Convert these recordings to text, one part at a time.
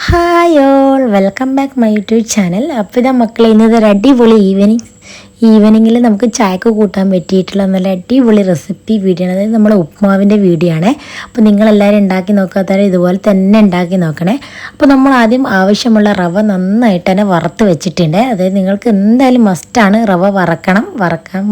Hi all welcome back my YouTube channel. അപ്പോൾ ഇതാ മക്കളെ, ഇന്നതൊരു അടിപൊളി ഈവനിങ്ങിൽ നമുക്ക് ചായക്ക് കൂട്ടാൻ പറ്റിയിട്ടുള്ള നല്ല അടിപൊളി റെസിപ്പി വീഡിയോ ആണ്. അതായത് നമ്മുടെ ഉപ്മാവിൻ്റെ വീഡിയോ ആണ്. അപ്പോൾ നിങ്ങളെല്ലാവരും ഉണ്ടാക്കി നോക്കാത്തവരെ ഇതുപോലെ തന്നെ ഉണ്ടാക്കി നോക്കണേ. അപ്പോൾ നമ്മൾ ആദ്യം ആവശ്യമുള്ള റവ നന്നായിട്ട് തന്നെ വറുത്ത് വെച്ചിട്ടുണ്ട്. അതായത് നിങ്ങൾക്ക് എന്തായാലും മസ്റ്റാണ് റവ വറക്കാൻ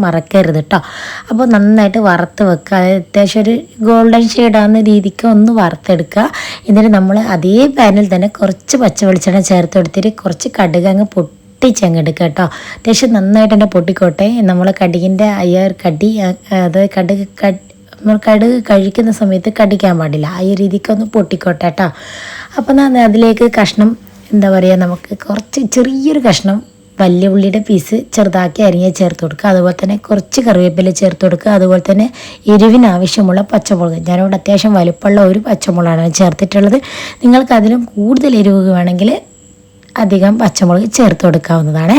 മറക്കരുത് കേട്ടോ. അപ്പോൾ നന്നായിട്ട് വറുത്ത് വെക്കുക. അതായത് അത്യാവശ്യം ഒരു ഗോൾഡൻ ഷെയ്ഡാകുന്ന രീതിക്ക് ഒന്ന് വറുത്തെടുക്കുക. എന്നിട്ട് നമ്മൾ അതേ പാനിൽ തന്നെ കുറച്ച് പച്ച വെളിച്ചെണ്ണ ചേർത്ത് കൊടുത്തിട്ട് കുറച്ച് കടുക് അങ്ങ് പൊട്ടിച്ചങ്ങെടുക്കുക കേട്ടോ. അത്യാവശ്യം നന്നായിട്ട് തന്നെ പൊട്ടിക്കോട്ടെ. നമ്മൾ കടുകിൻ്റെ കടി, അതായത് കടുക് കഴിക്കുന്ന സമയത്ത് കടിക്കാൻ പാടില്ല. ആ രീതിക്കൊന്ന് പൊട്ടിക്കോട്ടെ കേട്ടോ. അപ്പം അതിലേക്ക് കഷ്ണം, എന്താ പറയുക, നമുക്ക് കുറച്ച് ചെറിയൊരു കഷ്ണം വലിയ ഉള്ളിയുടെ പീസ് ചെറുതാക്കി അരിഞ്ഞ് ചേർത്ത് കൊടുക്കുക. അതുപോലെ തന്നെ കുറച്ച് കറിവേപ്പില ചേർത്ത് കൊടുക്കുക. അതുപോലെ തന്നെ എരിവിനാവശ്യമുള്ള പച്ചമുളക്, ഞാനിവിടെ അത്യാവശ്യം വലുപ്പമുള്ള ഒരു പച്ചമുളകാണ് ചേർത്തിട്ടുള്ളത്. നിങ്ങൾക്ക് അതിലും കൂടുതൽ എരിവ് വേണമെങ്കിൽ അധികം പച്ചമുളക് ചേർത്ത് കൊടുക്കാവുന്നതാണ്.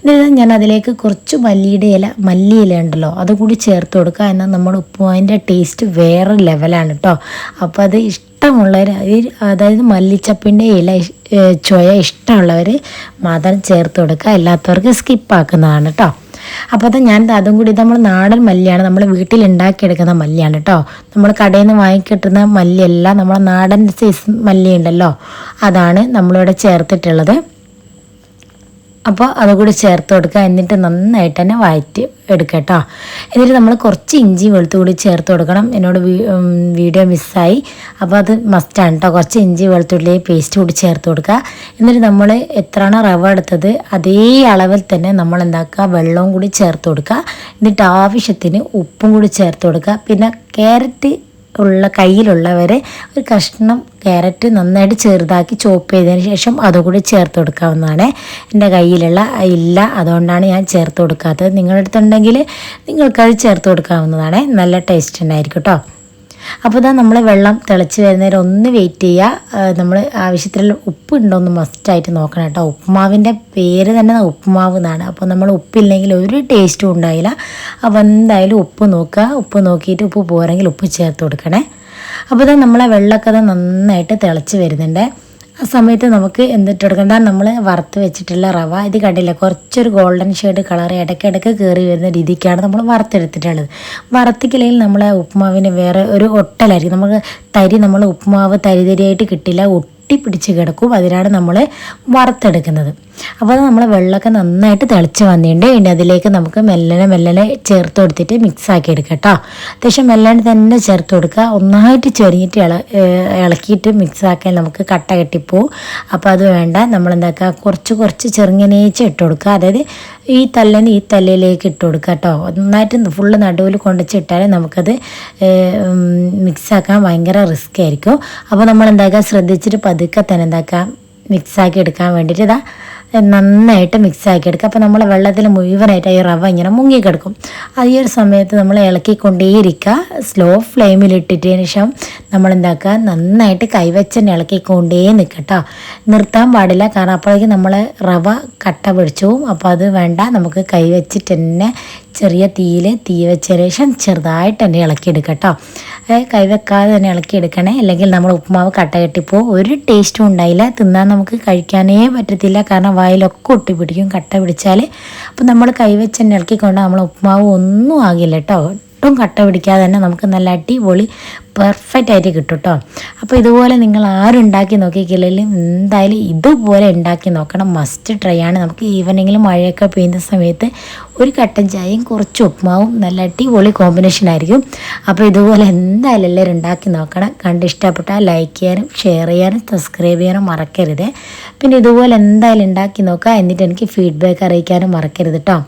എന്നിട്ട് ഞാൻ അതിലേക്ക് കുറച്ച് മല്ലിയില ഉണ്ടല്ലോ, അതുകൂടി ചേർത്ത് കൊടുക്കുക. എന്നാൽ നമ്മുടെ ഉപ്പുമാവിൻ്റെ ടേസ്റ്റ് വേറെ ലെവലാണ് കേട്ടോ. അപ്പോൾ അത് ഇഷ്ടമുള്ളവർ, അതായത് മല്ലിച്ചപ്പിൻ്റെ ചുവ ഇഷ്ടമുള്ളവർ മാത്രം ചേർത്ത് കൊടുക്കുക, അല്ലാത്തവർക്ക് സ്കിപ്പാക്കുന്നതാണ് കേട്ടോ. അപ്പോൾ അത് അതും കൂടി, നമ്മൾ നാടൻ മല്ലിയാണ്, നമ്മൾ വീട്ടിൽ ഉണ്ടാക്കിയെടുക്കുന്ന മല്ലിയാണ് കേട്ടോ. നമ്മൾ കടയിൽ നിന്ന് വാങ്ങിക്കിട്ടുന്ന മല്ലിയല്ല, നമ്മളെ നാടൻ സൈസ് മല്ലി ഉണ്ടല്ലോ, അതാണ് നമ്മളിവിടെ ചേർത്തിട്ടുള്ളത്. അപ്പോൾ അതുകൂടി ചേർത്ത് കൊടുക്കുക. എന്നിട്ട് നന്നായിട്ട് തന്നെ വഴറ്റി എടുക്കുക കേട്ടോ. എന്നിട്ട് നമ്മൾ കുറച്ച് ഇഞ്ചി വെളുത്തുകൂടി ചേർത്ത് കൊടുക്കണം. എന്നോട് വീഡിയോ മിസ്സായി, അപ്പോൾ അത് മസ്റ്റാണ് കേട്ടോ. കുറച്ച് ഇഞ്ചി വെളുത്തുള്ളി പേസ്റ്റ് കൂടി ചേർത്ത് കൊടുക്കുക. എന്നിട്ട് നമ്മൾ എത്രയാണോ റവ എടുത്തത് അതേ അളവിൽ തന്നെ നമ്മൾ എന്താക്കുക, വെള്ളവും കൂടി ചേർത്ത് കൊടുക്കുക. എന്നിട്ട് ആവശ്യത്തിന് ഉപ്പും കൂടി ചേർത്ത് കൊടുക്കുക. പിന്നെ ക്യാരറ്റ് കയ്യിലുള്ളവരെ ഒരു കഷ്ണം ക്യാരറ്റ് നന്നായിട്ട് ചെറുതാക്കി ചോപ്പ് ചെയ്തതിന് ശേഷം അതുകൂടി ചേർത്ത് കൊടുക്കാവുന്നതാണ്. എൻ്റെ കയ്യിലുള്ള ഇല്ല, അതുകൊണ്ടാണ് ഞാൻ ചേർത്ത് കൊടുക്കാത്തത്. നിങ്ങളുടെ അടുത്തുണ്ടെങ്കിൽ നിങ്ങൾക്കത് ചേർത്ത് കൊടുക്കാവുന്നതാണ്. നല്ല ടേസ്റ്റ് ഉണ്ടായിരിക്കും കേട്ടോ. അപ്പോൾ ഇതാ നമ്മൾ വെള്ളം തിളച്ച് വരുന്നേരം ഒന്ന് വെയിറ്റ് ചെയ്യുക. നമ്മൾ ആവശ്യത്തിലുള്ള ഉപ്പ് ഉണ്ടോ എന്ന് മസ്റ്റായിട്ട് നോക്കണം കേട്ടോ. ഉപ്പുമാവിൻ്റെ പേര് തന്നെ ഉപ്പുമാവ് എന്നാണ്. അപ്പോൾ നമ്മൾ ഉപ്പില്ലെങ്കിൽ ഒരു ടേസ്റ്റും ഉണ്ടായില്ല. അപ്പോൾ എന്തായാലും ഉപ്പ് നോക്കുക. ഉപ്പ് നോക്കിയിട്ട് ഉപ്പ് പോരെങ്കിൽ ഉപ്പ് ചേർത്ത് കൊടുക്കണേ. അപ്പോൾ ഇതാ നമ്മളെ വെള്ളമൊക്കെ നന്നായിട്ട് തിളച്ച് വരുന്നുണ്ട്. ആ സമയത്ത് നമുക്ക് എന്തിട്ട് കൊടുക്കണ്ട, നമ്മൾ വറുത്ത് വെച്ചിട്ടുള്ള റവ, ഇത് കണ്ടില്ല, കുറച്ചൊരു ഗോൾഡൻ ഷെയ്ഡ് കളർ ഇടയ്ക്കിടയ്ക്ക് കയറി വരുന്ന രീതിക്കാണ് നമ്മൾ വറുത്തെടുത്തിട്ടുള്ളത്. വറുത്തിക്കില്ലെങ്കിൽ നമ്മളെ ഉപ്പുമാവിന് വേറെ ഒരു ഒട്ടലായിരിക്കും. നമ്മൾ ഉപ്പുമാവ് തരിതരിയായിട്ട് കിട്ടില്ല, ഒട്ടിപ്പിടിച്ച് കിടക്കും. അതിനാണ് നമ്മൾ വറുത്തെടുക്കുന്നത്. അപ്പോൾ നമ്മൾ വെള്ളമൊക്കെ നന്നായിട്ട് തിളച്ച് വന്നിട്ടുണ്ട്. ഇനി അതിലേക്ക് നമുക്ക് മെല്ലനെ ചേർത്ത് കൊടുത്തിട്ട് മിക്സ് ആക്കി എടുക്കുക കേട്ടോ. അത്യാവശ്യം മെല്ലനെ തന്നെ ചേർത്ത് കൊടുക്കുക. ഒന്നായിട്ട് ചൊരിഞ്ഞിട്ട് ഇളക്കിയിട്ട് മിക്സ് ആക്കാൻ നമുക്ക് കട്ട കെട്ടിപ്പോവും. അപ്പോൾ അത് വേണ്ട. നമ്മൾ എന്താക്കുക, കുറച്ച് ചെറുങ്ങനേച്ച് ഇട്ട് കൊടുക്കുക. അതായത് ഈ തല്ലിലേക്ക് ഇട്ട് കൊടുക്കുക കേട്ടോ. നന്നായിട്ട് ഫുള്ള് നടുവിൽ കൊണ്ടുവച്ചിട്ടാൽ നമുക്കത് മിക്സാക്കാൻ ഭയങ്കര റിസ്ക് ആയിരിക്കും. അപ്പോൾ നമ്മൾ എന്താക്കുക, ശ്രദ്ധിച്ചിട്ട് പതുക്കെ തന്നെ എന്താക്കുക, മിക്സാക്കി എടുക്കാൻ വേണ്ടിയിട്ട് ഇതാ നന്നായിട്ട് മിക്സാക്കി എടുക്കുക. അപ്പോൾ നമ്മൾ വെള്ളത്തിൽ മുഴുവനായിട്ട് ഈ റവ ഇങ്ങനെ മുങ്ങിക്കിടക്കും. ഈ ഒരു സമയത്ത് നമ്മൾ ഇളക്കിക്കൊണ്ടേയിരിക്കുക. സ്ലോ ഫ്ലെയിമിലിട്ടിട്ടതിന് ശേഷം നമ്മൾ എന്താക്കുക, നന്നായിട്ട് കൈവച്ചന്നെ ഇളക്കിക്കൊണ്ടേ നിൽക്കട്ടോ. നിർത്താൻ പാടില്ല, കാരണം അപ്പോഴേക്കും നമ്മൾ റവ കട്ട പിടിച്ചു പോവും. അപ്പോൾ അത് വേണ്ട, നമുക്ക് കൈവച്ചിട്ട് തന്നെ ചെറിയ തീ വെച്ചതിന് ശേഷം ചെറുതായിട്ട് തന്നെ ഇളക്കിയെടുക്കട്ടോ. കൈവെക്കാതെ തന്നെ ഇളക്കിയെടുക്കണേ, അല്ലെങ്കിൽ നമ്മൾ ഉപ്പുമാവ് കട്ട കെട്ടിപ്പോവും. ഒരു ടേസ്റ്റും ഉണ്ടായില്ല, തിന്നാൻ നമുക്ക് കഴിക്കാനേ പറ്റത്തില്ല. കാരണം വായിലൊക്കെ ഒട്ടിപ്പിടിക്കും കട്ട പിടിച്ചാൽ. അപ്പോൾ നമ്മൾ കൈവച്ച് തന്നെ ഇളക്കിക്കൊണ്ട് നമ്മൾ ഉപ്പുമാവ് ഒന്നും ആകില്ല കേട്ടോ. ഒട്ടും കട്ട പിടിക്കാതെ തന്നെ നമുക്ക് നല്ല അടിപൊളി പെർഫെക്റ്റ് ആയിട്ട് കിട്ടും കേട്ടോ. അപ്പോൾ ഇതുപോലെ നിങ്ങൾ ആരും ഉണ്ടാക്കി നോക്കിയില്ലെങ്കിലും എന്തായാലും ഇതുപോലെ ഉണ്ടാക്കി നോക്കണം. മസ്റ്റ് ട്രൈ ആണ്. നമുക്ക് ഈവനിങ്ങിൽ മഴയൊക്കെ പെയ്യുന്ന സമയത്ത് ഒരു കട്ടൻ ചായയും കുറച്ച് ഉപ്പുമാവും നല്ല അടിപൊളി കോമ്പിനേഷൻ ആയിരിക്കും. അപ്പോൾ ഇതുപോലെ എന്തായാലും എല്ലാവരും ഉണ്ടാക്കി നോക്കണം. കണ്ട് ഇഷ്ടപ്പെട്ടാൽ ലൈക്ക് ചെയ്യാനും ഷെയർ ചെയ്യാനും സബ്സ്ക്രൈബ് ചെയ്യാനും മറക്കരുത്. പിന്നെ ഇതുപോലെ എന്തായാലും ഉണ്ടാക്കി നോക്കുക. എന്നിട്ട് എനിക്ക് ഫീഡ്ബാക്ക് അറിയിക്കാനും മറക്കരുത് കേട്ടോ.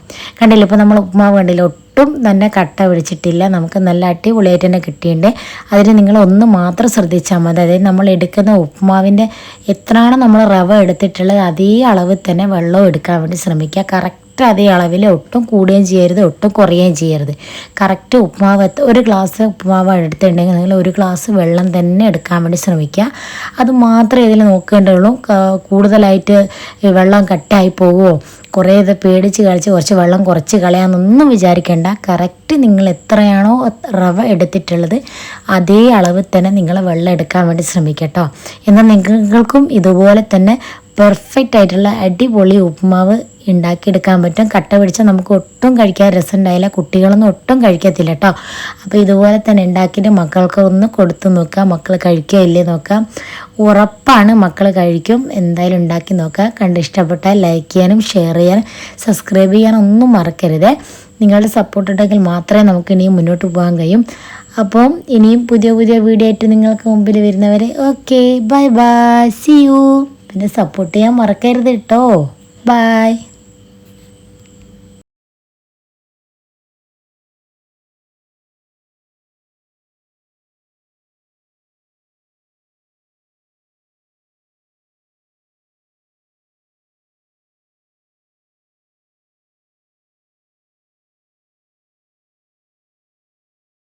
കണ്ടില്ല, ഇപ്പോൾ നമ്മൾ ഉപ്പുമാവ് കണ്ടില്ല, ഒട്ടും തന്നെ കട്ട പിടിച്ചിട്ടില്ല. നമുക്ക് നല്ല അടിപൊളിയായിട്ട് തന്നെ കിട്ടിയിട്ടുണ്ട്. അതിന് നിങ്ങൾ ഒന്ന് മാത്രം ശ്രദ്ധിച്ചാൽ മതി. അതായത് നമ്മൾ എടുക്കുന്ന ഉപ്പുമാവിൻ്റെ എത്രയാണ് നമ്മൾ റവ എടുത്തിട്ടുള്ളത് അതേ അളവിൽ തന്നെ വെള്ളം എടുക്കാൻ വേണ്ടി ശ്രമിക്കുക. കറക്റ്റ് കറക്റ്റ് അതേ അളവിൽ, ഒട്ടും കൂടുകയും ചെയ്യരുത്, ഒട്ടും കുറയുകയും ചെയ്യരുത്. കറക്റ്റ് ഉപ്പുമാവ് ഒരു ഗ്ലാസ് ഉപ്പുമാവ് എടുത്തിട്ടുണ്ടെങ്കിൽ നിങ്ങൾ ഒരു ഗ്ലാസ് വെള്ളം തന്നെ എടുക്കാൻ വേണ്ടി ശ്രമിക്കുക. അത് മാത്രമേ ഇതിൽ നോക്കേണ്ടതുള്ളൂ. കൂടുതലായിട്ട് വെള്ളം കട്ടായി പോകുമോ, കുറേ ഇത് പേടിച്ച് കളിച്ച് കുറച്ച് വെള്ളം കുറച്ച് കളയാമെന്നൊന്നും വിചാരിക്കേണ്ട. കറക്റ്റ് നിങ്ങൾ എത്രയാണോ റവ എടുത്തിട്ടുള്ളത് അതേ അളവിൽ തന്നെ നിങ്ങൾ വെള്ളം എടുക്കാൻ വേണ്ടി ശ്രമിക്കട്ടോ. എന്നാൽ നിങ്ങൾക്കും ഇതുപോലെ തന്നെ പെർഫെക്റ്റ് ആയിട്ടുള്ള അടിപൊളി ഉപ്പുമാവ് ഉണ്ടാക്കിയെടുക്കാൻ പറ്റും. കട്ട പിടിച്ചാൽ നമുക്ക് ഒട്ടും കഴിക്കാൻ രസം ഉണ്ടായില്ല, കുട്ടികളൊന്നും ഒട്ടും കഴിക്കത്തില്ല കേട്ടോ. അപ്പോൾ ഇതുപോലെ തന്നെ ഉണ്ടാക്കിയിട്ട് മക്കൾക്ക് ഒന്ന് കൊടുത്തു നോക്കുക, മക്കൾ കഴിക്കുക ഇല്ലേ നോക്കാം. ഉറപ്പാണ് മക്കൾ കഴിക്കും. എന്തായാലും ഉണ്ടാക്കി നോക്കുക. കണ്ട് ഇഷ്ടപ്പെട്ടാൽ ലൈക്ക് ചെയ്യാനും ഷെയർ ചെയ്യാനും സബ്സ്ക്രൈബ് ചെയ്യാനും ഒന്നും മറക്കരുത്. നിങ്ങളുടെ സപ്പോർട്ട് ഉണ്ടെങ്കിൽ മാത്രമേ നമുക്ക് ഇനിയും മുന്നോട്ട് പോകാൻ കഴിയും. അപ്പം ഇനിയും പുതിയ പുതിയ വീഡിയോ ആയിട്ട് നിങ്ങൾക്ക് മുമ്പിൽ വരുന്നവരെ okay, bye bye, see you. പിന്നെ സപ്പോർട്ട് ചെയ്യാൻ മറക്കരുത് കേട്ടോ. ബൈ.